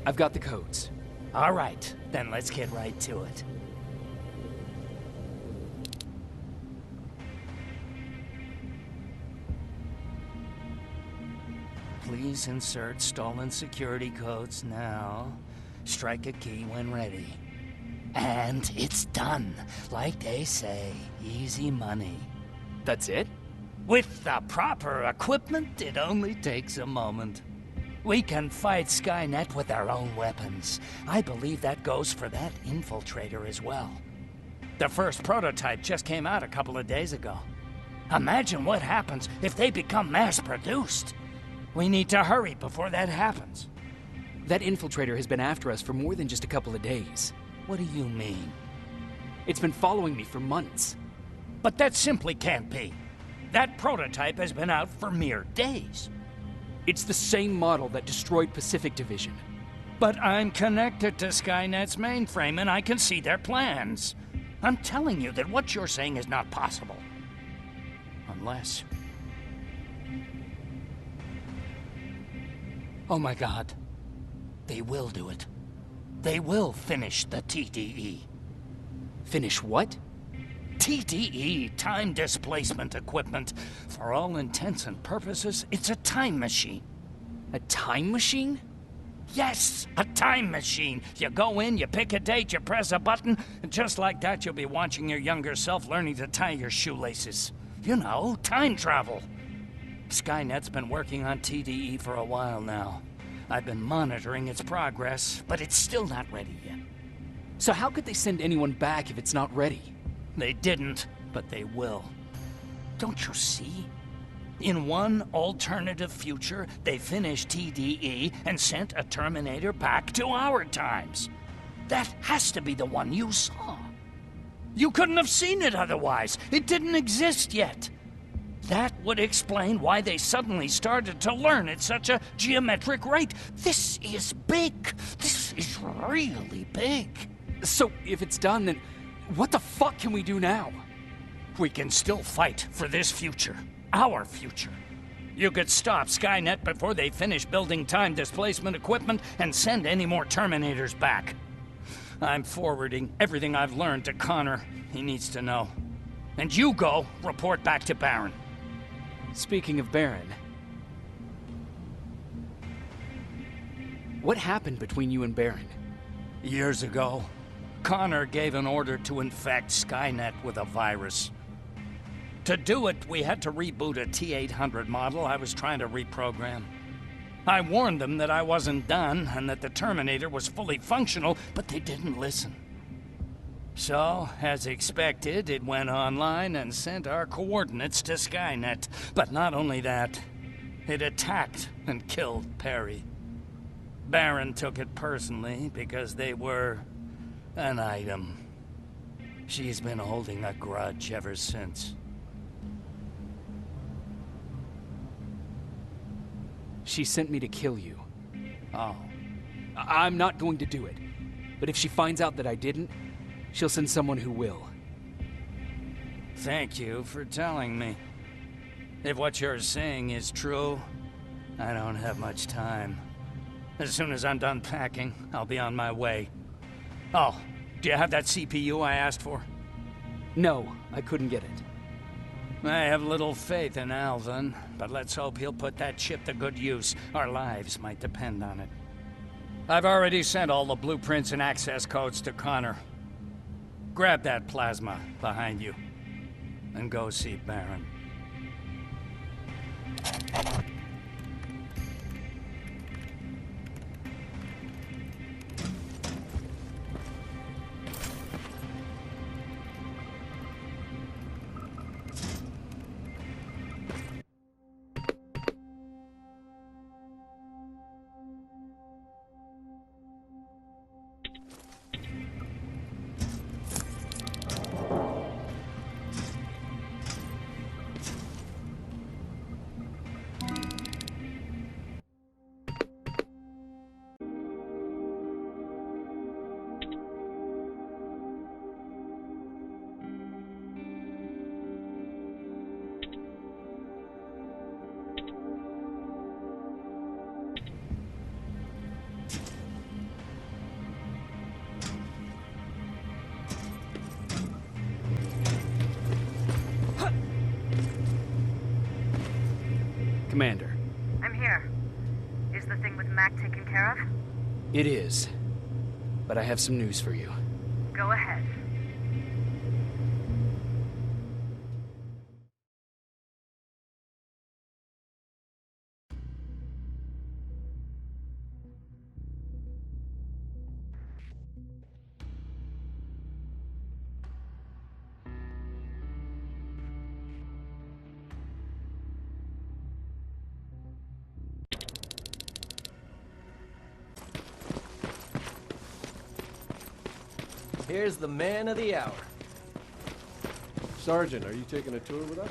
I've got the codes. All right, then let's get right to it. Please insert stolen security codes now. Strike a key when ready. And it's done. Like they say, easy money. That's it? With the proper equipment, it only takes a moment. We can fight Skynet with our own weapons. I believe that goes for that infiltrator as well. The first prototype just came out a couple of days ago. Imagine what happens if they become mass-produced. We need to hurry before that happens. That infiltrator has been after us for more than just a couple of days. What do you mean? It's been following me for months. But that simply can't be. That prototype has been out for mere days. It's the same model that destroyed Pacific Division. But I'm connected to Skynet's mainframe and I can see their plans. I'm telling you that what you're saying is not possible. Unless... Oh my God. They will do it. They will finish the TDE. Finish what? TDE, time displacement equipment. For all intents and purposes, it's a time machine. A time machine? Yes, a time machine. You go in, you pick a date, you press a button, and just like that you'll be watching your younger self learning to tie your shoelaces. You know, time travel. Skynet's been working on TDE for a while now. I've been monitoring its progress, but it's still not ready yet. So how could they send anyone back if it's not ready? They didn't, but they will. Don't you see? In one alternative future, they finished TDE and sent a Terminator back to our times. That has to be the one you saw. You couldn't have seen it otherwise. It didn't exist yet. That would explain why they suddenly started to learn at such a geometric rate. This is big. This is really big. So, if it's done, then what the fuck can we do now? We can still fight for this future. Our future. You could stop Skynet before they finish building time displacement equipment and send any more Terminators back. I'm forwarding everything I've learned to Connor. He needs to know. And you go report back to Baron. Speaking of Baron, what happened between you and Baron? Years ago, Connor gave an order to infect Skynet with a virus. To do it, we had to reboot a T-800 model I was trying to reprogram. I warned them that I wasn't done and that the Terminator was fully functional, but they didn't listen. So, as expected, it went online and sent our coordinates to Skynet. But not only that, it attacked and killed Perry. Baron took it personally because they were an item. She's been holding a grudge ever since. She sent me to kill you. Oh. I'm not going to do it. But if she finds out that I didn't, she'll send someone who will. Thank you for telling me. If what you're saying is true, I don't have much time. As soon as I'm done packing, I'll be on my way. Oh, do you have that CPU I asked for? No, I couldn't get it. I have little faith in Alvin, but let's hope he'll put that chip to good use. Our lives might depend on it. I've already sent all the blueprints and access codes to Connor. Grab that plasma behind you, and go see Baron. Commander. I'm here. Is the thing with Mac taken care of? It is. But I have some news for you. Go ahead. Here's the man of the hour. Sergeant, are you taking a tour with us?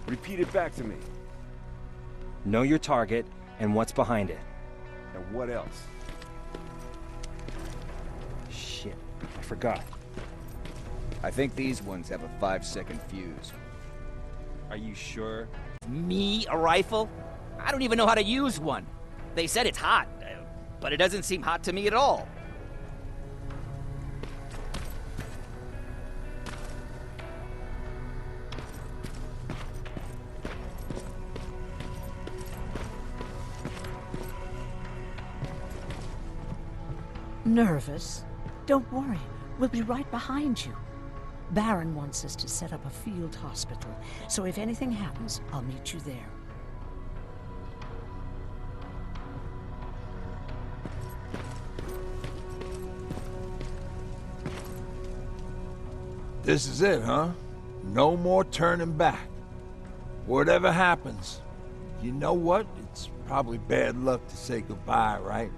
Repeat it back to me. Know your target and what's behind it. And what else? Shit, I forgot. I think these ones have a 5-second fuse. Are you sure? Me, a rifle? I don't even know how to use one. They said it's hot, but it doesn't seem hot to me at all. Nervous? Don't worry. We'll be right behind you. Baron wants us to set up a field hospital, so if anything happens, I'll meet you there. This is it, huh? No more turning back. Whatever happens, you know what? It's probably bad luck to say goodbye, right?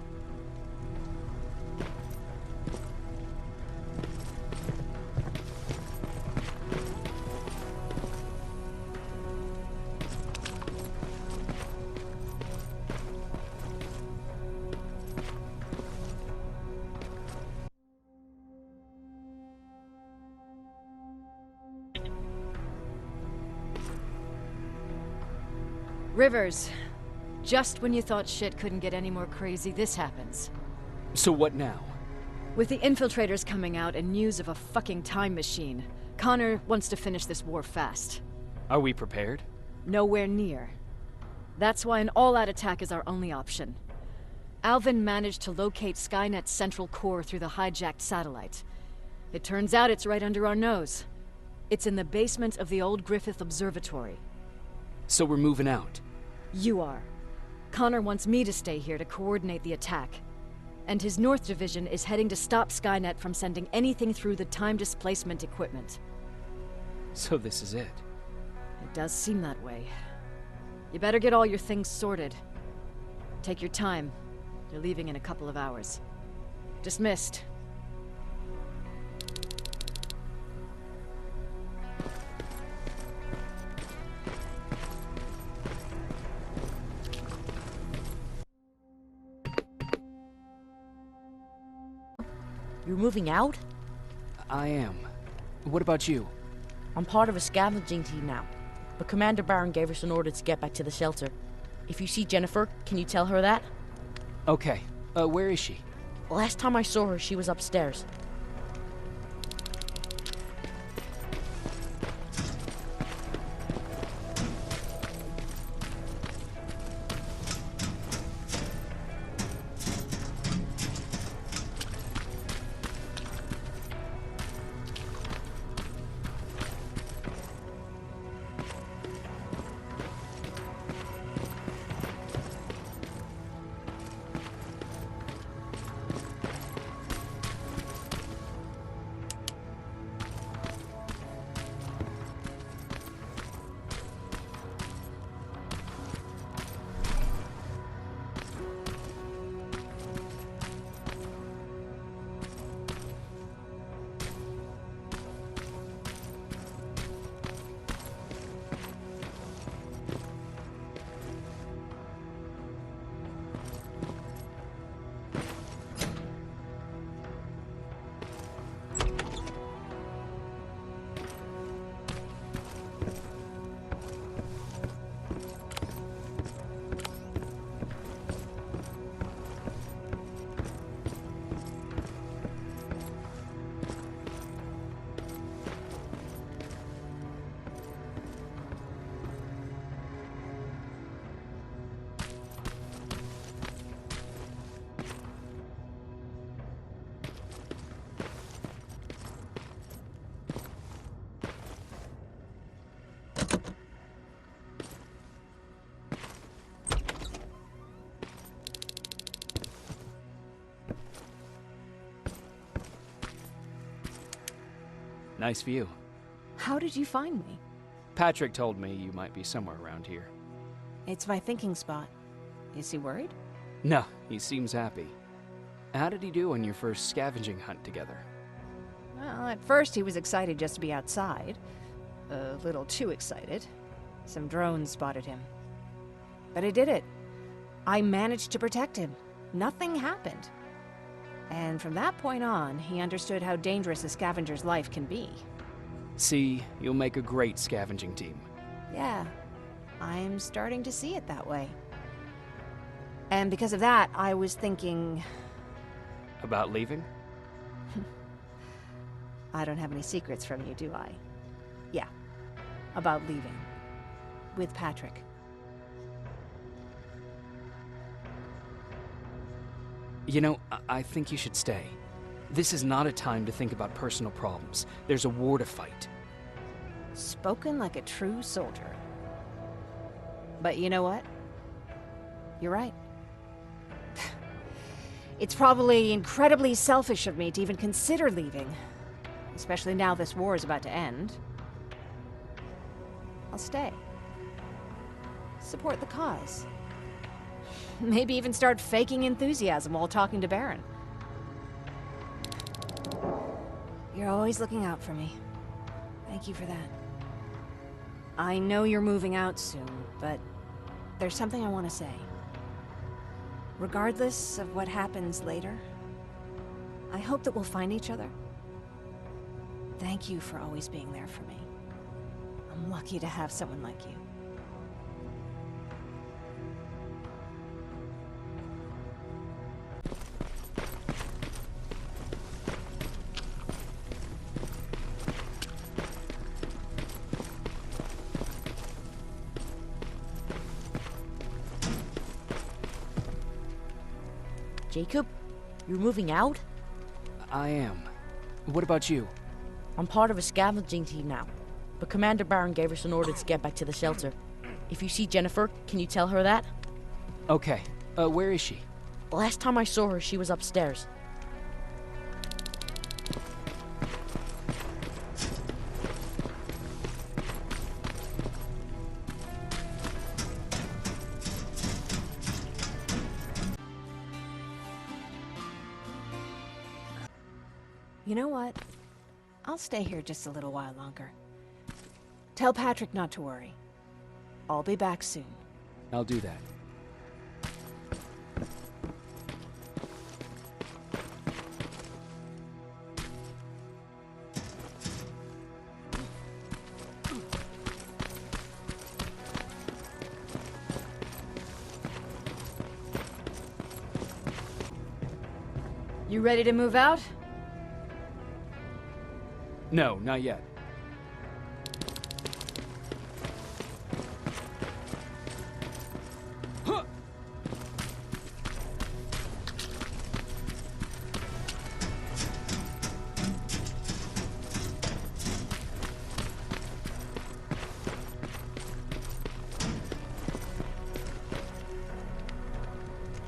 Rivers, just when you thought shit couldn't get any more crazy, this happens. So what now? With the infiltrators coming out and news of a fucking time machine, Connor wants to finish this war fast. Are we prepared? Nowhere near. That's why an all-out attack is our only option. Alvin managed to locate Skynet's central core through the hijacked satellite. It turns out it's right under our nose. It's in the basement of the old Griffith Observatory. So we're moving out. You are. Connor wants me to stay here to coordinate the attack. And his North Division is heading to stop Skynet from sending anything through the time displacement equipment. So this is it. It does seem that way. You better get all your things sorted. Take your time. You're leaving in a couple of hours. Dismissed. You're moving out? I am. What about you? I'm part of a scavenging team now, but Commander Barron gave us an order to get back to the shelter. If you see Jennifer, can you tell her that? Okay. Where is she? Last time I saw her, she was upstairs. nice view. How did you find me? Patrick told me you might be somewhere around here. It's my thinking spot. Is he worried? No, he seems happy. How did he do on your first scavenging hunt together? Well, at first he was excited just to be outside. A little too excited. Some drones spotted him. But I did it. I managed to protect him. Nothing happened. And from that point on, he understood how dangerous a scavenger's life can be. See, you'll make a great scavenging team. Yeah, I'm starting to see it that way. And because of that, I was thinking... About leaving? I don't have any secrets from you, do I? Yeah, about leaving. With Patrick. You know, I think you should stay. This is not a time to think about personal problems. There's a war to fight. Spoken like a true soldier. But you know what? You're right. It's probably incredibly selfish of me to even consider leaving. Especially now this war is about to end. I'll stay. Support the cause. Maybe even start faking enthusiasm while talking to Baron. You're always looking out for me. Thank you for that. I know you're moving out soon, but there's something I want to say. Regardless of what happens later, I hope that we'll find each other. Thank you for always being there for me. I'm lucky to have someone like you. Jacob, you're moving out? I am. What about you? I'm part of a scavenging team now, but Commander Baron gave us an order to get back to the shelter. If you see Jennifer, can you tell her that? Okay. Where is she? Last time I saw her, she was upstairs. You know what? I'll stay here just a little while longer. Tell Patrick not to worry. I'll be back soon. I'll do that. You ready to move out? No, not yet.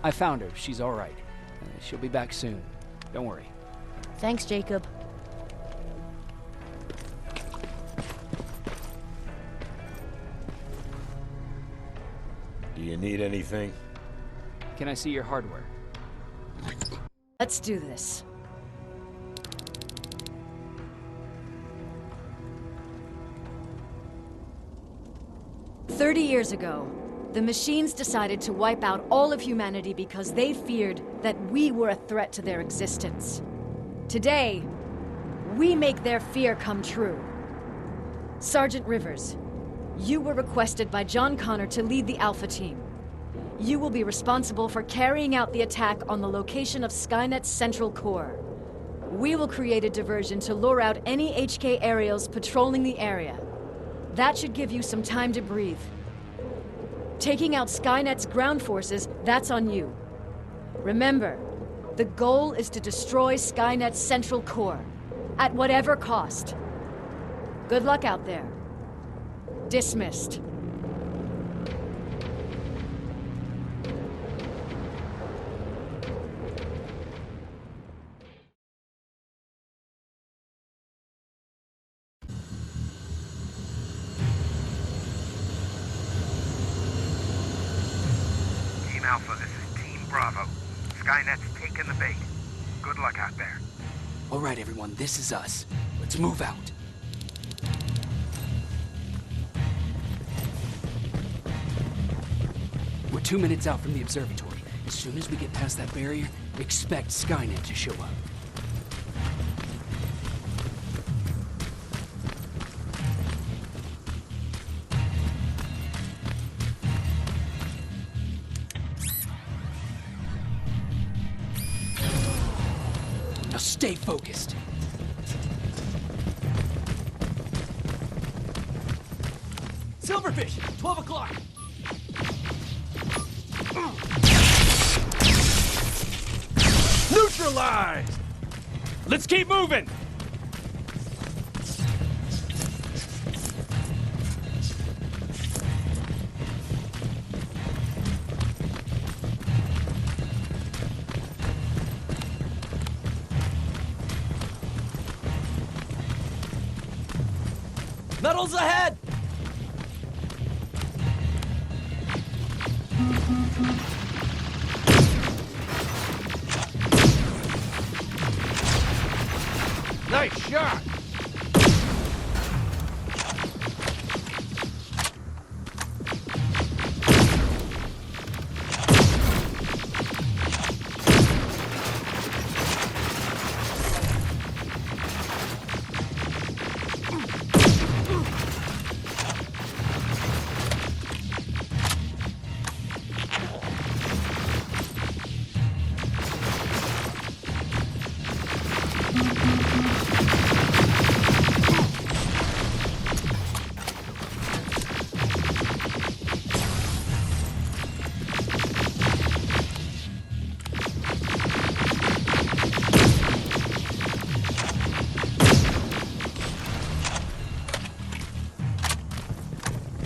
I found her. She's all right. She'll be back soon. Don't worry. Thanks, Jacob. Do you need anything? Can I see your hardware? Let's do this. "30 years ago, the machines decided to wipe out all of humanity because they feared that we were a threat to their existence. Today, we make their fear come true. Sergeant Rivers, you were requested by John Connor to lead the Alpha team. You will be responsible for carrying out the attack on the location of Skynet's central core. We will create a diversion to lure out any HK aerials patrolling the area. That should give you some time to breathe. Taking out Skynet's ground forces, that's on you. Remember, the goal is to destroy Skynet's central core, at whatever cost. Good luck out there. Dismissed." Skynet's taken the bait. Good luck out there. All right, everyone, this is us. Let's move out. We're 2 minutes out from the observatory. As soon as we get past that barrier, expect Skynet to show up. Now stay focused. Silverfish, 12 o'clock. Neutralized! Let's keep moving! Metals ahead! Nice shot!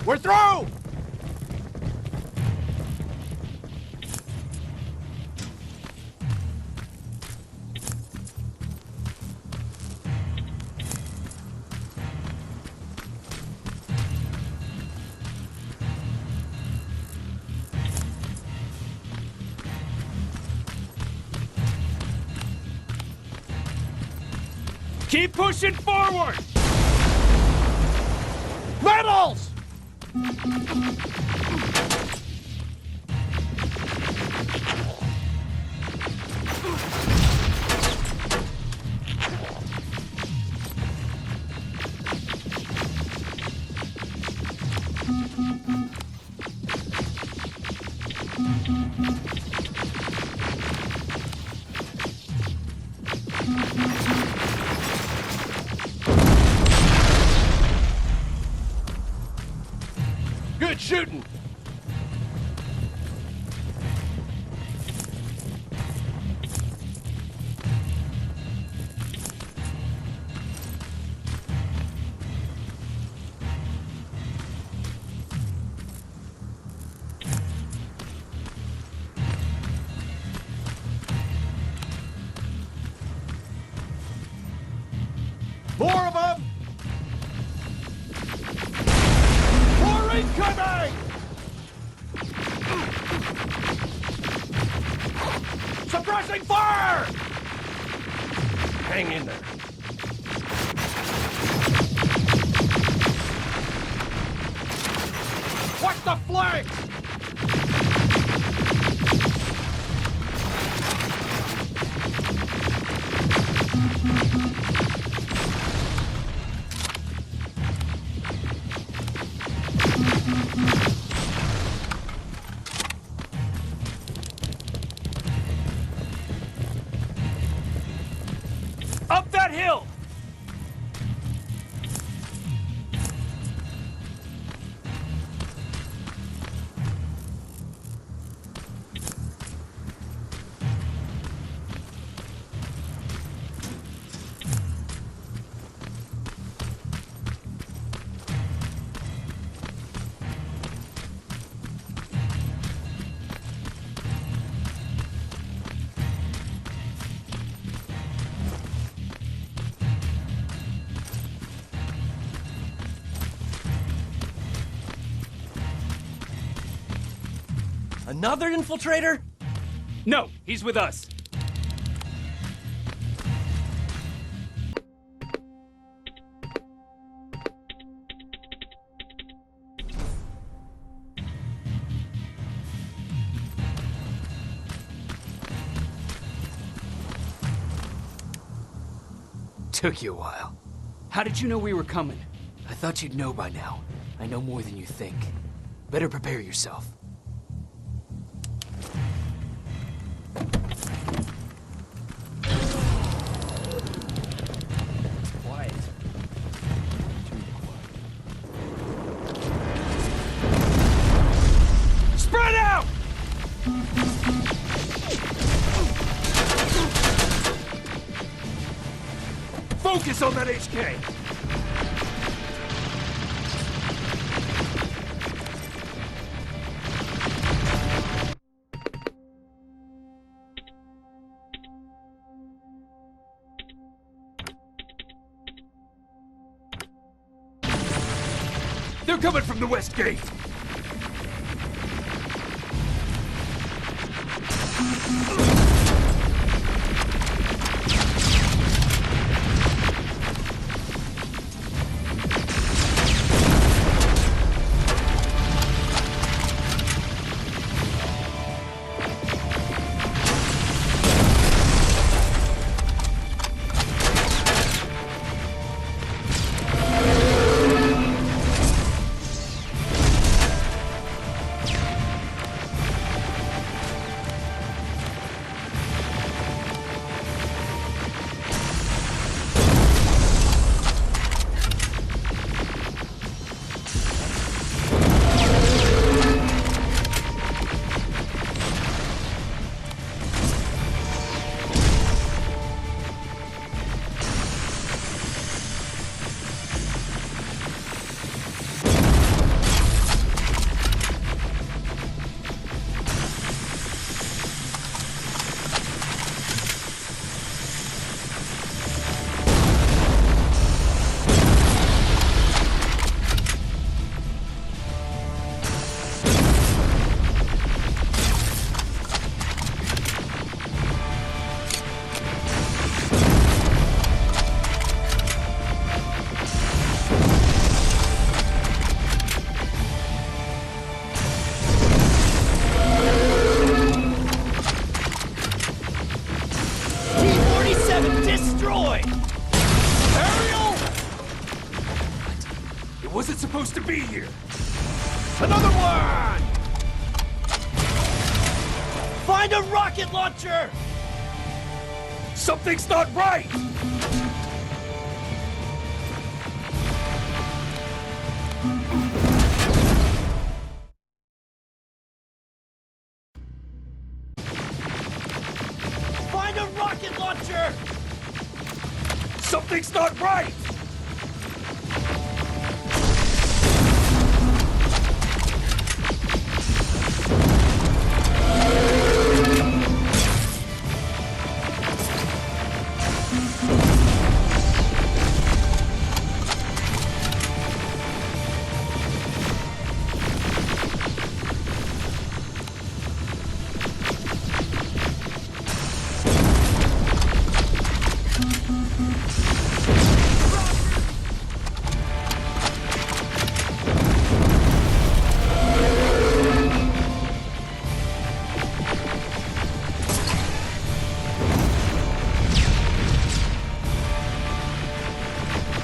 We're through! Keep pushing forward! Metals! Good shooting! More of them! More incoming! Suppressing fire! Hang in there. Watch the flanks! Up that hill! Another infiltrator? No, he's with us. Took you a while. How did you know we were coming? I thought you'd know by now. I know more than you think. Better prepare yourself. Quiet. Spread out! Focus on that HK! They're coming from the west gate! Wasn't supposed to be here! Another one! Find a rocket launcher! Something's not right! Find a rocket launcher! Something's not right!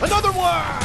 Another one!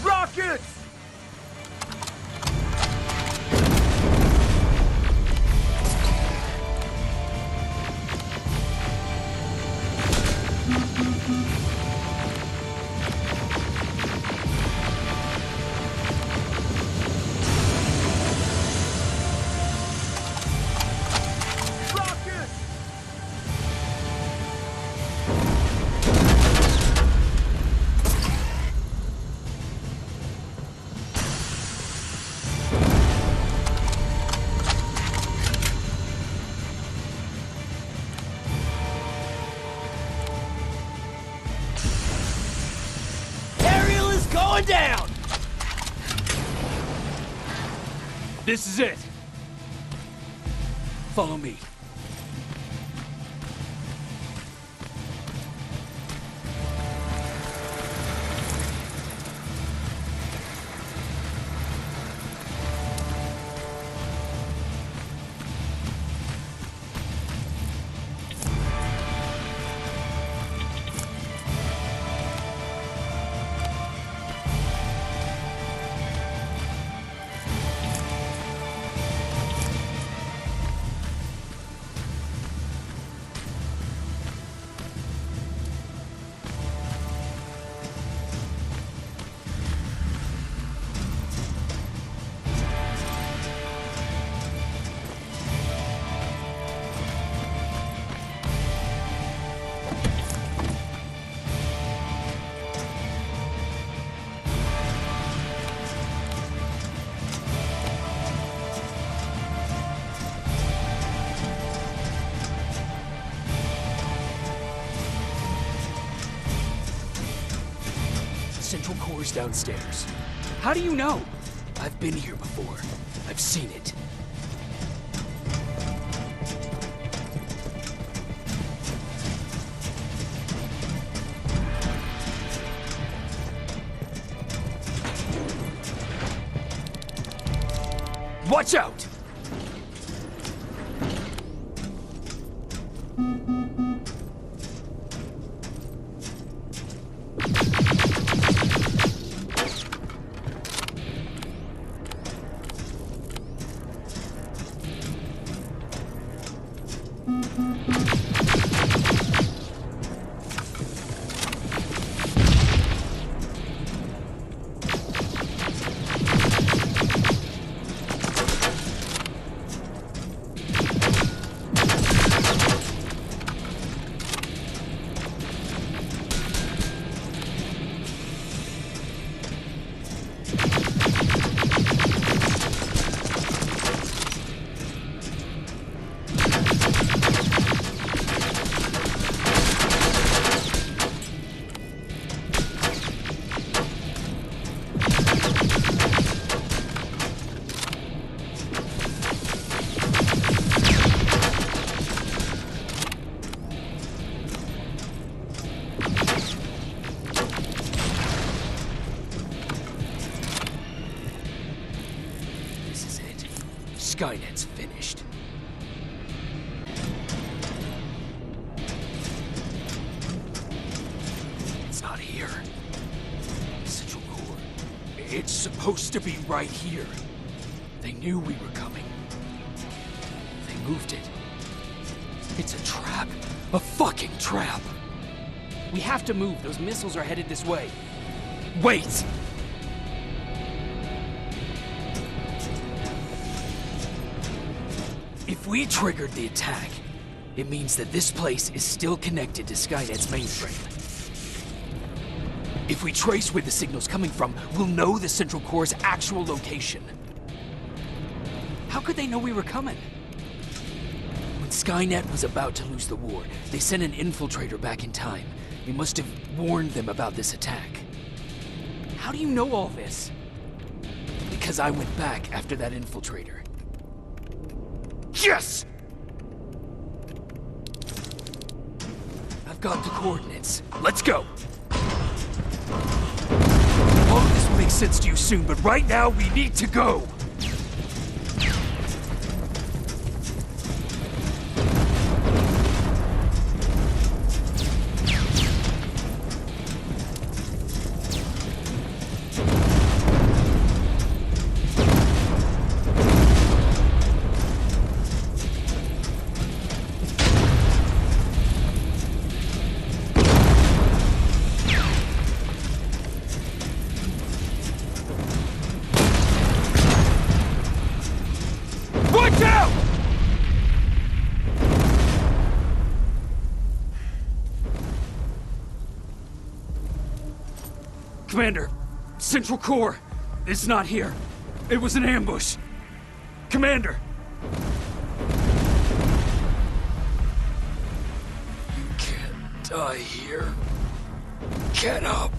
Rockets! This is it. Follow me. Central Core's downstairs. How do you know? I've been here before. I've seen it. Watch out! Skynet's finished. It's not here. Central Core. It's supposed to be right here. They knew we were coming. They moved it. It's a trap. A fucking trap. We have to move. Those missiles are headed this way. Wait! If we triggered the attack, it means that this place is still connected to Skynet's mainframe. If we trace where the signal's coming from, we'll know the Central Core's actual location. How could they know we were coming? When Skynet was about to lose the war, they sent an infiltrator back in time. He must have warned them about this attack. How do you know all this? Because I went back after that infiltrator. Yes! I've got the coordinates. Let's go! All of this will make sense to you soon, but right now we need to go! Commander, Central Core is not here. It was an ambush. Commander! You can't die here. Get up!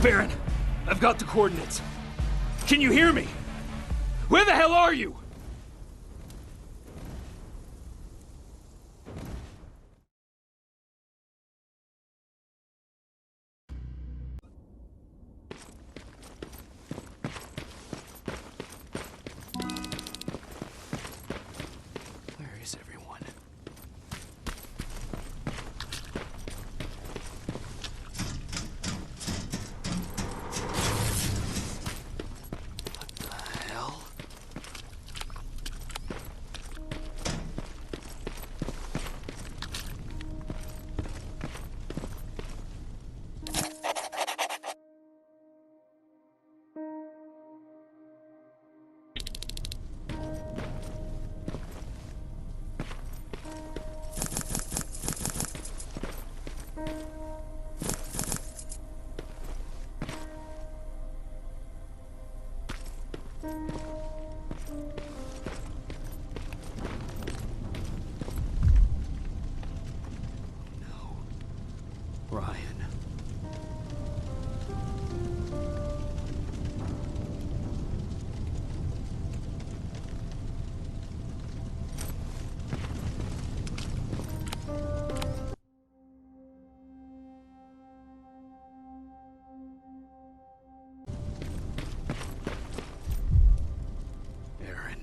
Baron, I've got the coordinates. Can you hear me? Where the hell are you? Where is everyone? Ryan. Aaron.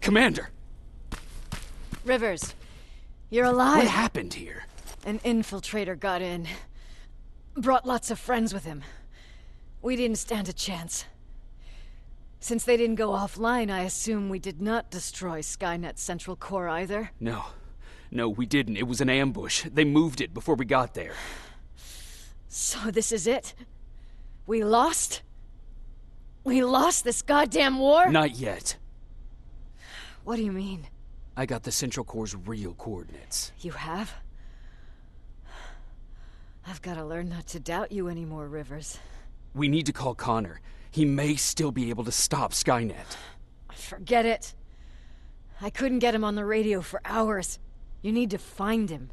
Commander! Rivers, you're alive. What happened here? An infiltrator got in. Brought lots of friends with him. We didn't stand a chance. Since they didn't go offline, I assume we did not destroy Skynet's central core either? No. No, we didn't. It was an ambush. They moved it before we got there. So this is it? We lost? We lost this goddamn war? Not yet. What do you mean? I got the Central Core's real coordinates. You have? I've got to learn not to doubt you anymore, Rivers. We need to call Connor. He may still be able to stop Skynet. Forget it. I couldn't get him on the radio for hours. You need to find him.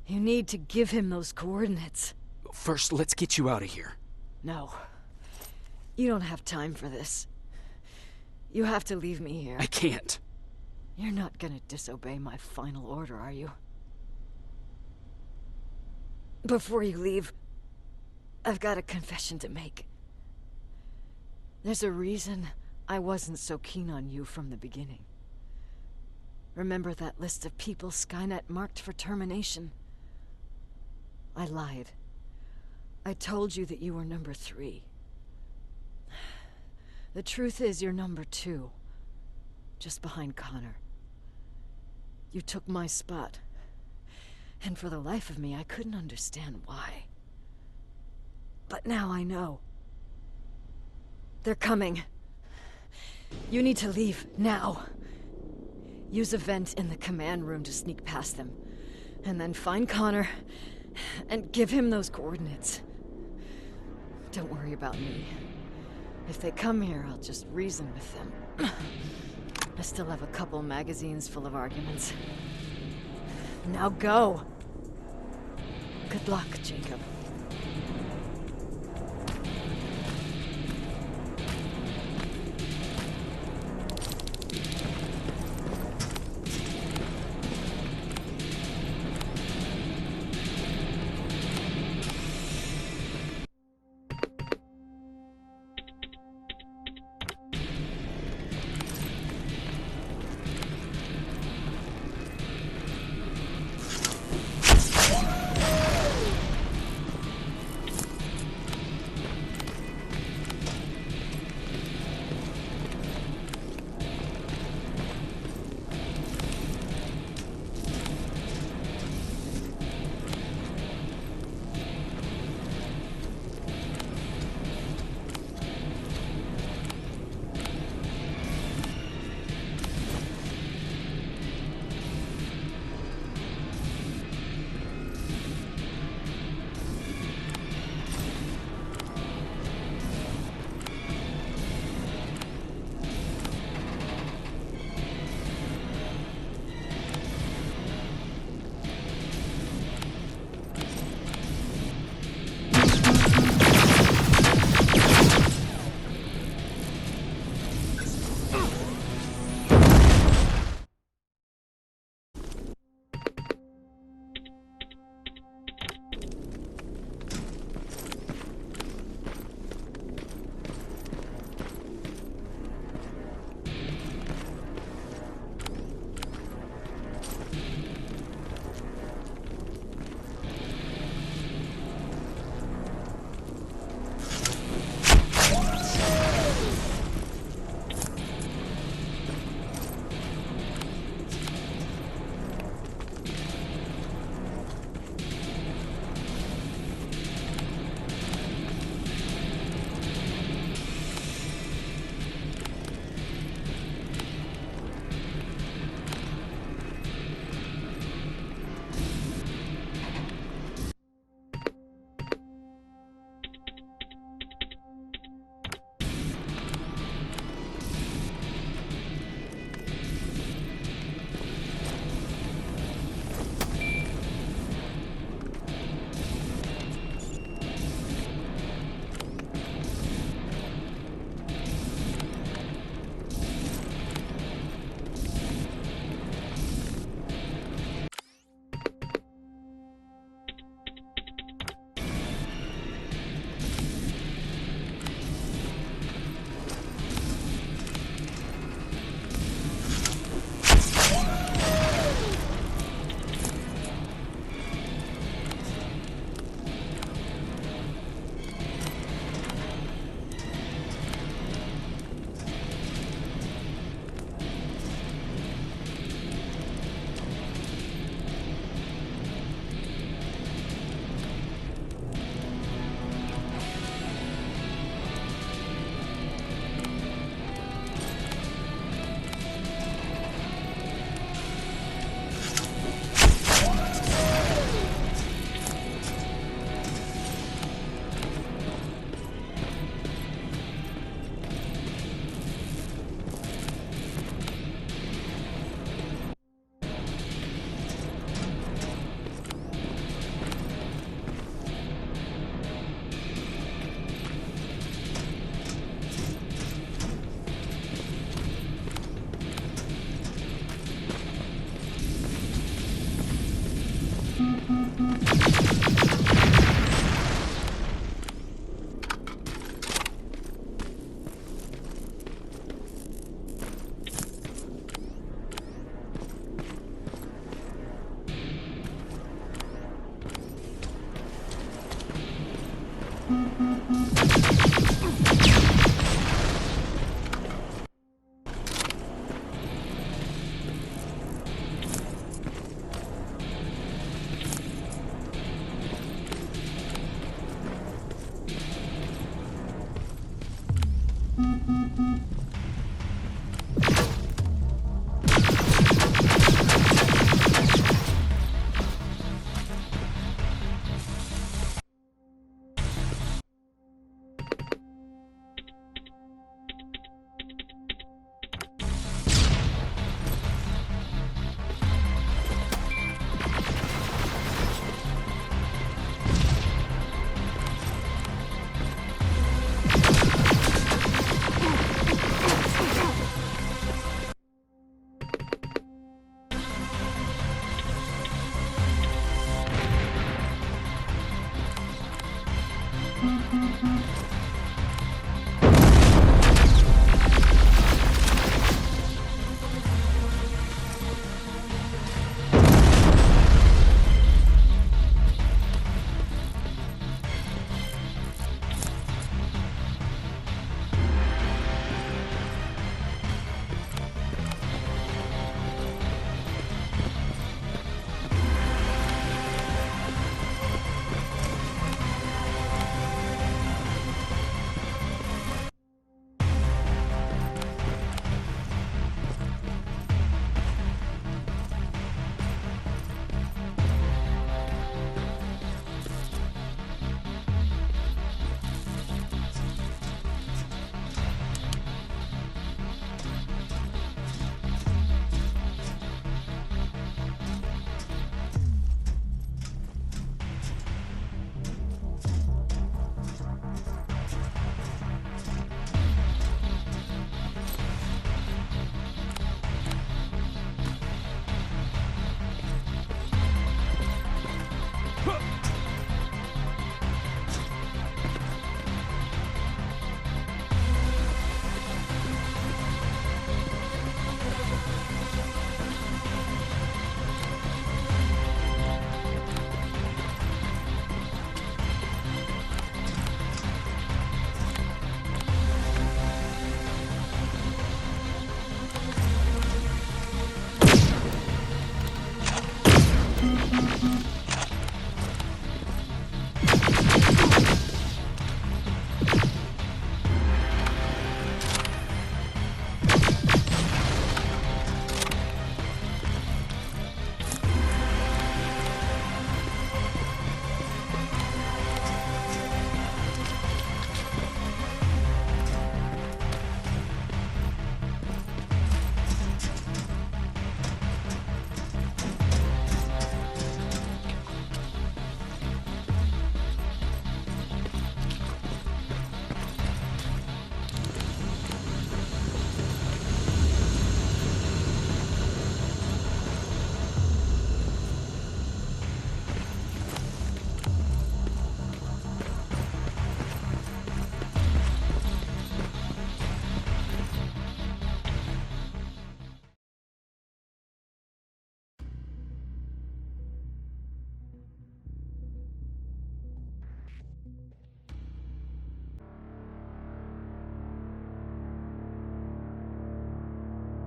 You need to give him those coordinates. First, let's get you out of here. No. You don't have time for this. You have to leave me here. I can't. You're not gonna disobey my final order, are you? Before you leave, I've got a confession to make. There's a reason I wasn't so keen on you from the beginning. Remember that list of people Skynet marked for termination? I lied. I told you that you were number 3. The truth is you're number 2. Just behind Connor. You took my spot. And for the life of me, I couldn't understand why. But now I know. They're coming. You need to leave, now. Use a vent in the command room to sneak past them. And then find Connor, and give him those coordinates. Don't worry about me. If they come here, I'll just reason with them. I still have a couple magazines full of arguments. Now go! Good luck, Jacob.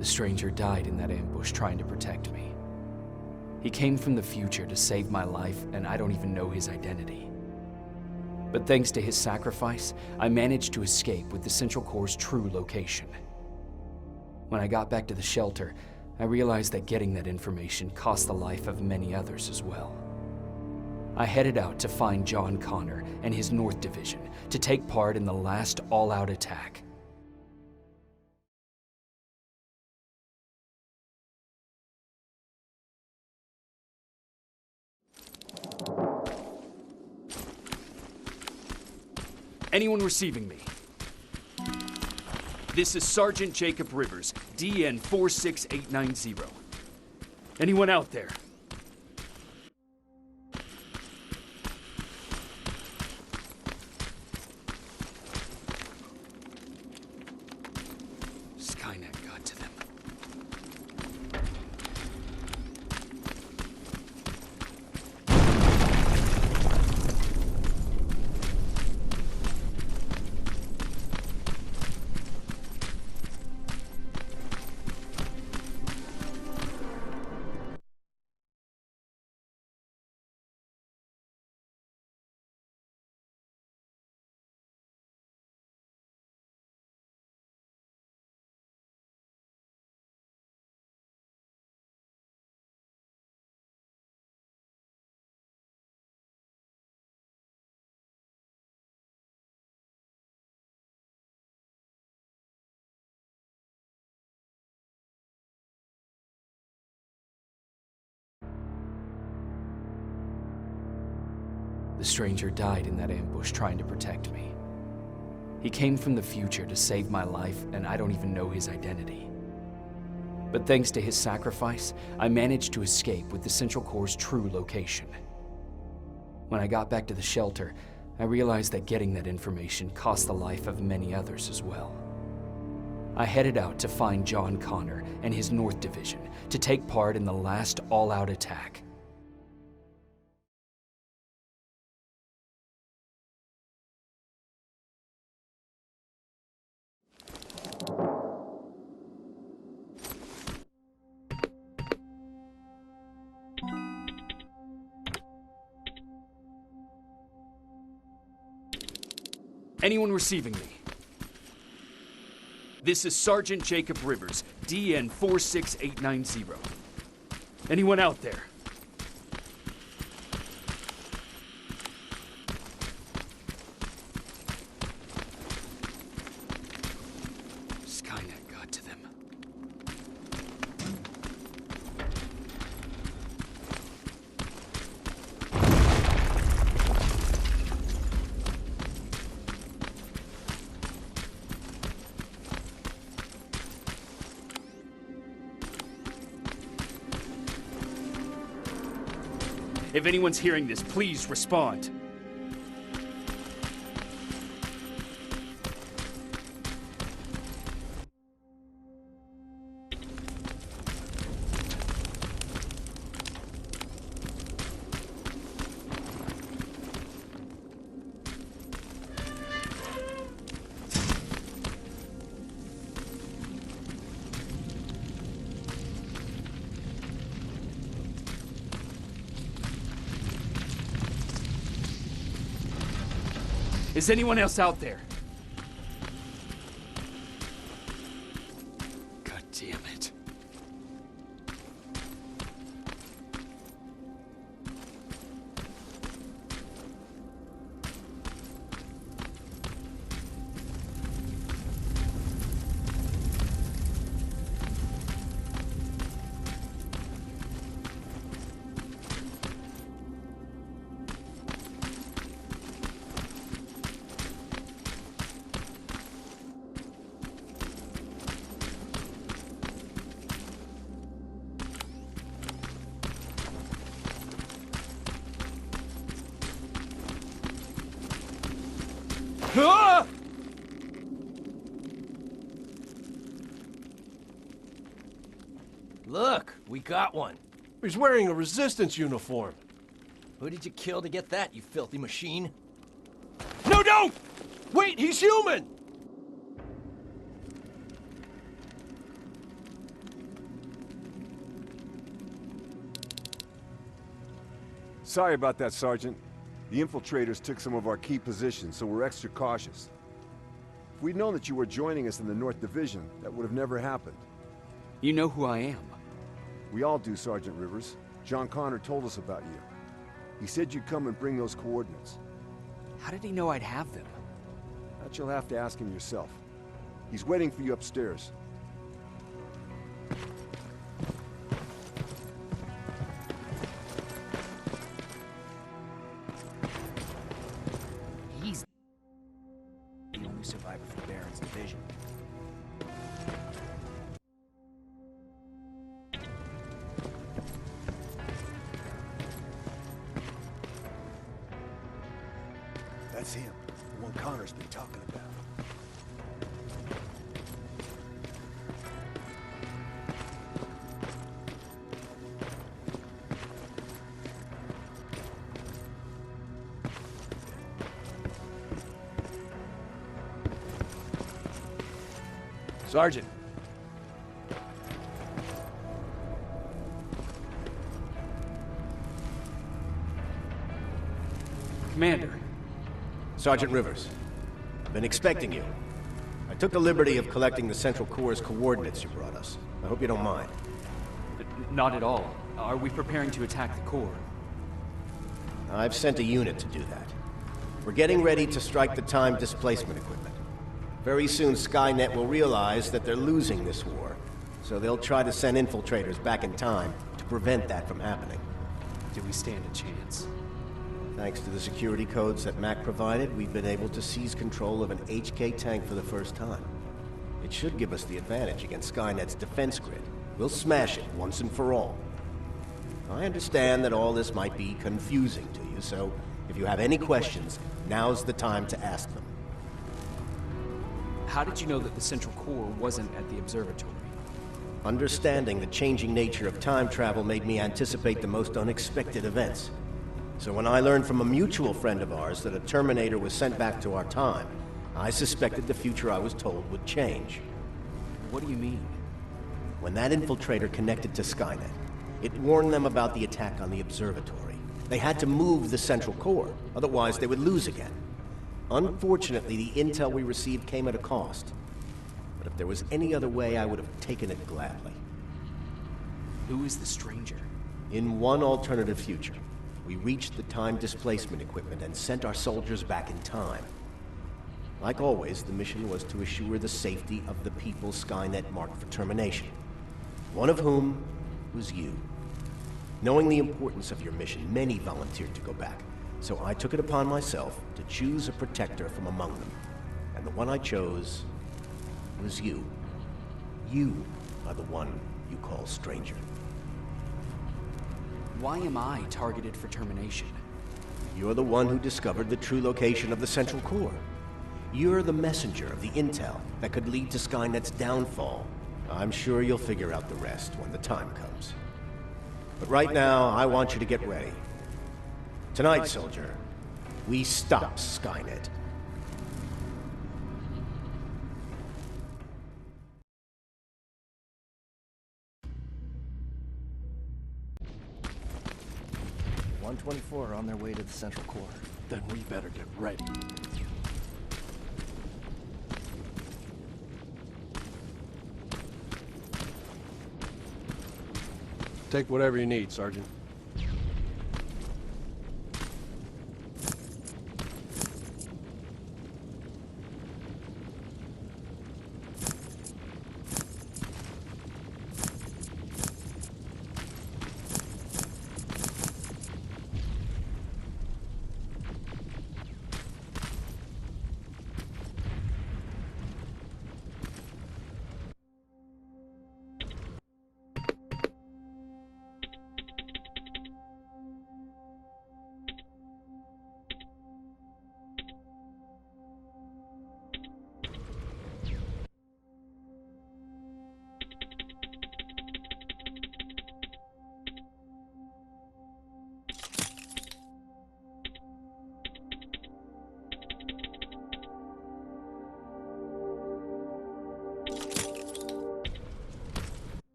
The stranger died in that ambush trying to protect me. He came from the future to save my life, and I don't even know his identity. But thanks to his sacrifice, I managed to escape with the Central Core's true location. When I got back to the shelter, I realized that getting that information cost the life of many others as well. I headed out to find John Connor and his North Division to take part in the last all-out attack. Anyone receiving me? This is Sergeant Jacob Rivers, DN 46890. Anyone out there? Skynet got to them. The stranger died in that ambush trying to protect me. He came from the future to save my life, and I don't even know his identity. But thanks to his sacrifice, I managed to escape with the Central Core's true location. When I got back to the shelter, I realized that getting that information cost the life of many others as well. I headed out to find John Connor and his North Division to take part in the last all-out attack. Anyone receiving me? This is Sergeant Jacob Rivers, DN 46890. Anyone out there? Skynet got to them. If anyone's hearing this, please respond. Is anyone else out there? God damn it. Ah! Look, we got one. He's wearing a resistance uniform. Who did you kill to get that, you filthy machine? No, don't! Wait, he's human! Sorry about that, Sergeant. The infiltrators took some of our key positions, so we're extra cautious. If we'd known that you were joining us in the North Division, that would have never happened. You know who I am. We all do, Sergeant Rivers. John Connor told us about you. He said you'd come and bring those coordinates. How did he know I'd have them? That you'll have to ask him yourself. He's waiting for you upstairs. He's the only survivor from Baron's division. That's him, the one Connor's been talking about. Sergeant. Commander. Sergeant Rivers. I've been expecting you. I took the liberty of collecting the Central Corps' coordinates you brought us. I hope you don't mind. Not at all. Are we preparing to attack the core? I've sent a unit to do that. We're getting ready to strike the time displacement equipment. Very soon Skynet will realize that they're losing this war, so they'll try to send infiltrators back in time to prevent that from happening. Do we stand a chance? Thanks to the security codes that Mac provided, we've been able to seize control of an HK tank for the first time. It should give us the advantage against Skynet's defense grid. We'll smash it once and for all. I understand that all this might be confusing to you, so if you have any questions, now's the time to ask them. How did you know that the Central Core wasn't at the observatory? Understanding the changing nature of time travel made me anticipate the most unexpected events. So when I learned from a mutual friend of ours that a Terminator was sent back to our time, I suspected the future I was told would change. What do you mean? When that infiltrator connected to Skynet, it warned them about the attack on the observatory. They had to move the Central Core, otherwise they would lose again. Unfortunately, the intel we received came at a cost. But if there was any other way, I would have taken it gladly. Who is the stranger? In one alternative future, we reached the time displacement equipment and sent our soldiers back in time. Like always, the mission was to assure the safety of the people Skynet marked for termination. One of whom was you. Knowing the importance of your mission, many volunteered to go back. So I took it upon myself to choose a protector from among them. And the one I chose was you. You are the one you call stranger. Why am I targeted for termination? You're the one who discovered the true location of the Central Core. You're the messenger of the intel that could lead to Skynet's downfall. I'm sure you'll figure out the rest when the time comes. But right now, I want you to get ready. Tonight, soldier, we stop Skynet. "124 are on their way to the Central Core." Then we better get ready. Take whatever you need, Sergeant.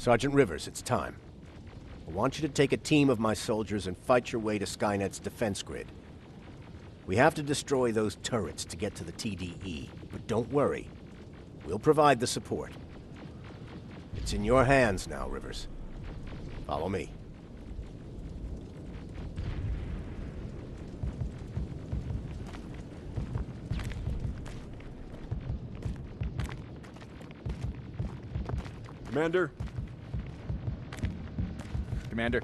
Sergeant Rivers, it's time. I want you to take a team of my soldiers and fight your way to Skynet's defense grid. We have to destroy those turrets to get to the TDE, but don't worry. We'll provide the support. It's in your hands now, Rivers. Follow me. Commander? Commander?